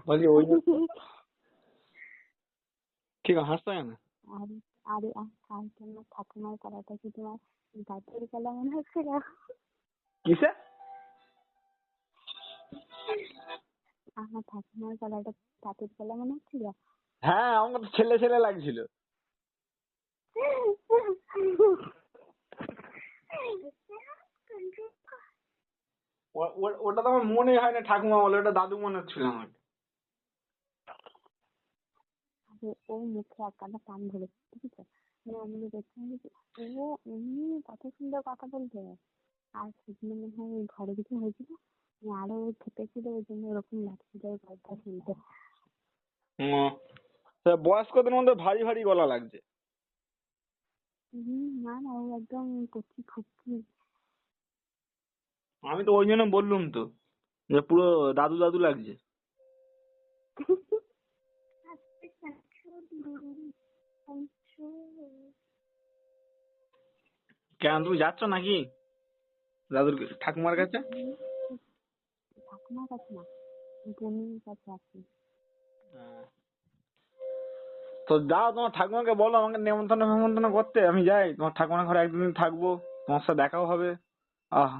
বলছি ওই ঠিক হাসতো কেন? আরে আরে তোমার ঠাকুমার কলাটা কি তোমার দাঁতের কলা মনে হচ্ছিল? কিসে? আমার ঠাকুমার কলাটা দাঁতের কলা মনে হচ্ছিল? হ্যাঁ, আমার তো ছেলে ছেলে লাগছিল। ওটা তো আমার মনে হয় না ঠাকুমা বলে, ওটা দাদু মনে হচ্ছিল আমার। ও মুখে একখানা টান ধরে, ঠিক আছে? আমি দেখলাম যে ও এমনি কত সুন্দর কথা বলছে। আর সেদিন মনে হয় ওই ঘরে কিছু হয়েছিল, আরো খেপেছিল, ওই জন্য ওরকম লাগছিল ওই গল্পটা শুনতে। বয়স্কদের মধ্যে ভারী ভারী গলা লাগছে। না না, ও একদম কচি খুকি। আমি তো ওই জন্য বললুম তো যে পুরো দাদু দাদু লাগছে। কেন তুমি যাচ্ছ নাকি দাদুর ঠাকুমার কাছে? ঠাকুমার কাছে না, বোনের কাছে আছি। তো যাও, তোমার ঠাকুমাকে বলো আমাকে নেমন্তন্ন করতে, আমি যাই তোমার ঠাকুমার ঘরে একদিন থাকবো, তোমার সাথে দেখাও হবে। আহ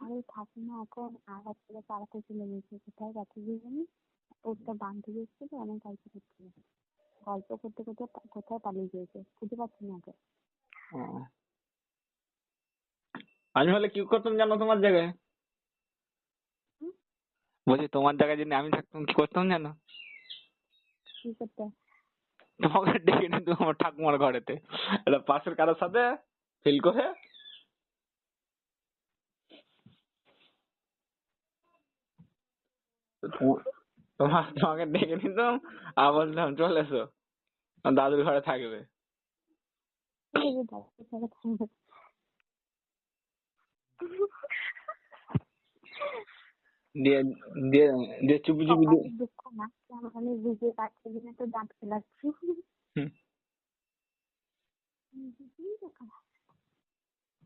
আরে ঠাকুমা এখন আঘাত করে পাড়াতে চলে গেছে, কোথায় গেছে জানি। ওটা বান্ধবী এসেছিল, অনেক গল্প করছিল, গল্প করতে করতে কোথায় পালিয়ে গিয়েছে, খুঁজে পাচ্ছি না ওকে। আমি হলে কি করতাম জানো তোমার জায়গায়? বলছি তোমার জায়গায় যদি আমি থাকতাম কি করতাম জানো? কি করতে? তোমাকে ডেকে নিত আমার ঠাকুমার ঘরেতে, এটা পাশের কারোর সাথে ফিল করে তোমাকে ডেকে নিতাম, আর বলতাম চলে এসো দাদুর ঘরে থাকবে। দিয়ে দিয়ে দিয়ে চুপি চুপি দুঃখ না, আমি বুঝতে পারছি না, তো দাঁত ফেলাচ্ছি।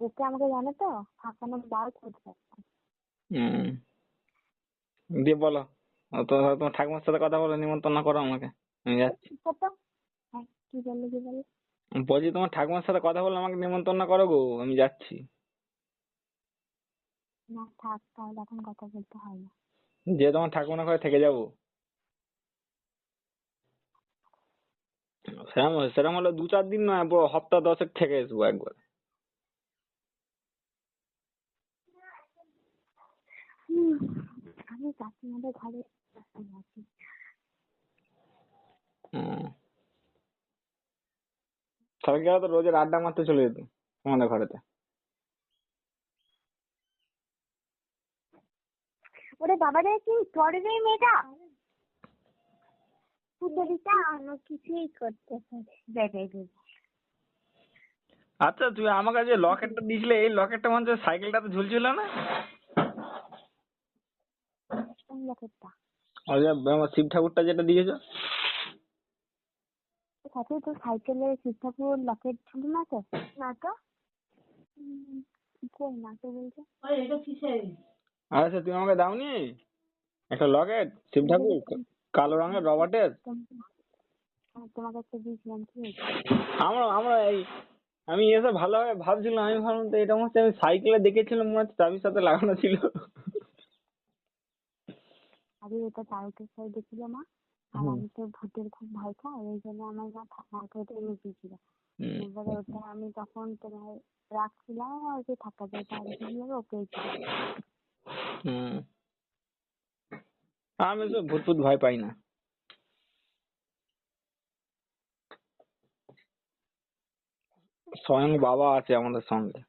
ওকে আমাকে জানো তো, ফাঁসানোর বার করতে। দিয়ে বলো তোমার ঠাকুমার সাথে কথা বলে নিমন্ত্রণ করো আমাকে, আমি যাচ্ছি। হ্যাঁ, কি বললো কি বললো? বলছি তোমার ঠাকুমার সাথে কথা বলে আমাকে নিমন্ত্রণ করো গো, আমি যাচ্ছি। না থাক, তাহলে এখন কথা বলতে হয় না। যে তোমার ঠাকুমার ঘরে থেকে যাবো, সেরকম সেরকম হলে 2-4 দিন নয়, পুরো সপ্তাহ 10 থেকে আসবো একবার। আমি কাকিমাদের ঘরে আছি। সবাইকে তো রোজের আড্ডা মারতে চলে যেত তোমাদের ঘরেতে। ওরে বাবা রে, কি করে রে মেয়েটা? পুতুলিটা অন্য কিছুই করতে পারে। আচ্ছা তুমি আমাকে যে লকেটটা দিয়েছিলে, এই লকেটটা মনে হচ্ছে সাইকেলটাতে ঝুলছিল না? কোন লকেটটা? ওই যে আমার শিব ঠাকুরটা যেটা দিয়েছো। সাথে তো সাইকেলের শিব ঠাকুর লকেট ছিল না তো? না তো। কই না তো বলছে। আচ্ছা তুমি আমাকে দাওনি একটা লকেট শিব ঠাকুর, কালো রঙের রবার্টের? তোমাকে একটা দিয়েছিলাম, কি হয়েছে? আমরা আমরা এই আমি এসে ভালোভাবে ভাবছিলাম, আমি ভাবলাম তো এটা মনে হচ্ছে আমি সাইকেলে দেখেছিলাম, মনে হচ্ছে চাবির সাথে লাগানো ছিল। আরে এটা তারকের সাইডে ছিল মা, আর আমি তো ভূতের খুব ভয় পাই, ওই জন্য আমার মা ঠাকুরটা লুকিয়েছিল। এবারে ওটা আমি তখন তোমার রাখছিলাম, আর কি থাকা যায় তার ওকে ছিল। আমি তো ভূত ফুত ভয় পাই না। স্বয়ং বাবা আছে আমাদের সঙ্গে।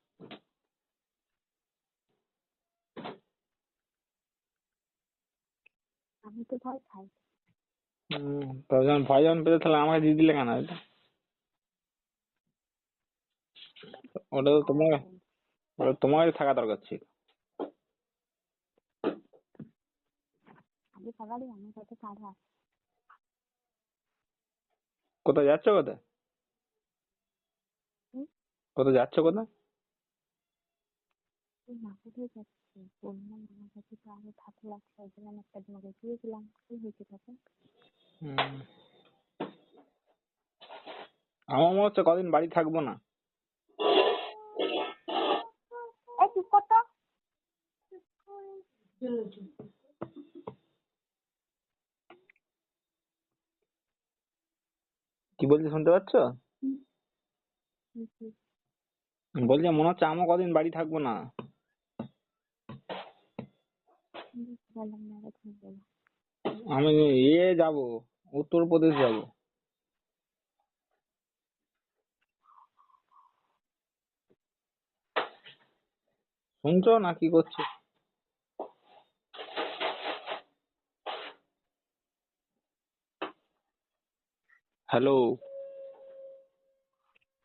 আমি তো ভয় খাই। তবে যখন ভয় যখন পেতে তাহলে আমাকে দিয়ে দিলে কেন? ওটা তো তোমার, ওটা তোমার থাকা দরকার ছিল। আগে সকালে আমার কাছে কাজ আছে। কোথায় যাচ্ছ কোথায়? কোথায় যাচ্ছ কোথায়? না কোথায় যাচ্ছে বললাম আমার কাছে তো আরো থাকতে লাগছে ওই জন্য আমি একটা তোমাকে দিয়েছিলাম কি হয়েছে তখন আমার মনে হচ্ছে কদিন বাড়ি থাকবো না। এই চুপ কর তো। কি বলছি শুনতে পাচ্ছ? বলছি মনে হচ্ছে আমার কদিন বাড়ি থাকবো না। বললাম না আরে তুমি বলো। আমি যাবো, উত্তরপ্রদেশ যাবো। শুনছো না কি করছো? হ্যালো।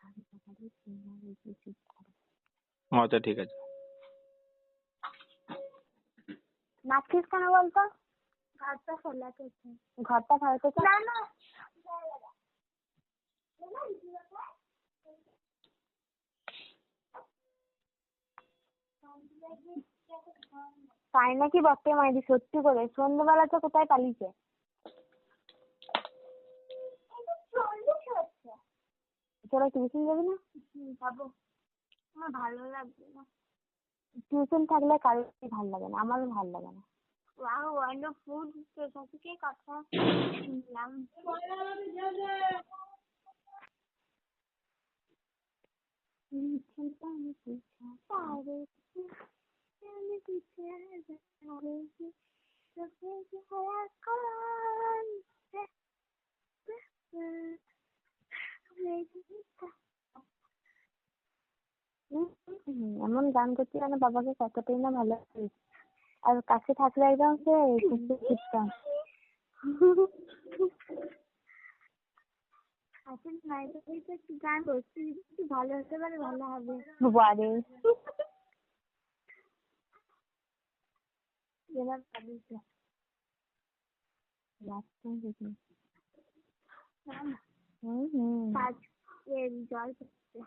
আমি সকালে সিনেমা দেখে চুপ করো। আচ্ছা ঠিক আছে। নাচছিস কেন বলতো? ঘরটা ফেলাতে ঘরটা ফেলাতে না না তাই নাকি বটে মাইদি সত্যি করে সন্ধ্যেবেলাতে কোথায় পালিয়েছে? তোরা টিউশন যাবি না? যাবো। আমার ভালো লাগবে না। টিউশন থাকলে কারোরই ভালো লাগে না, আমারও ভালো লাগে না। ওয়াও ওয়ান্ডারফুল তোর সাথে কি কথা শুনলাম। আমি পিছা পারে আমি পিছে যাবে তোকে হারা কোন এমন গান করছি মানে বাবাকে কতটাই না ভালো লাগে। আর কাছে থাকলে একদম সে শিখতাম। আচ্ছা নাইটে একটু গান করছি একটু ভালো হতে পারে ভালো হবে। বারে এবার ভাবিস রাস্তা দেখি কাজ জল পড়ছে।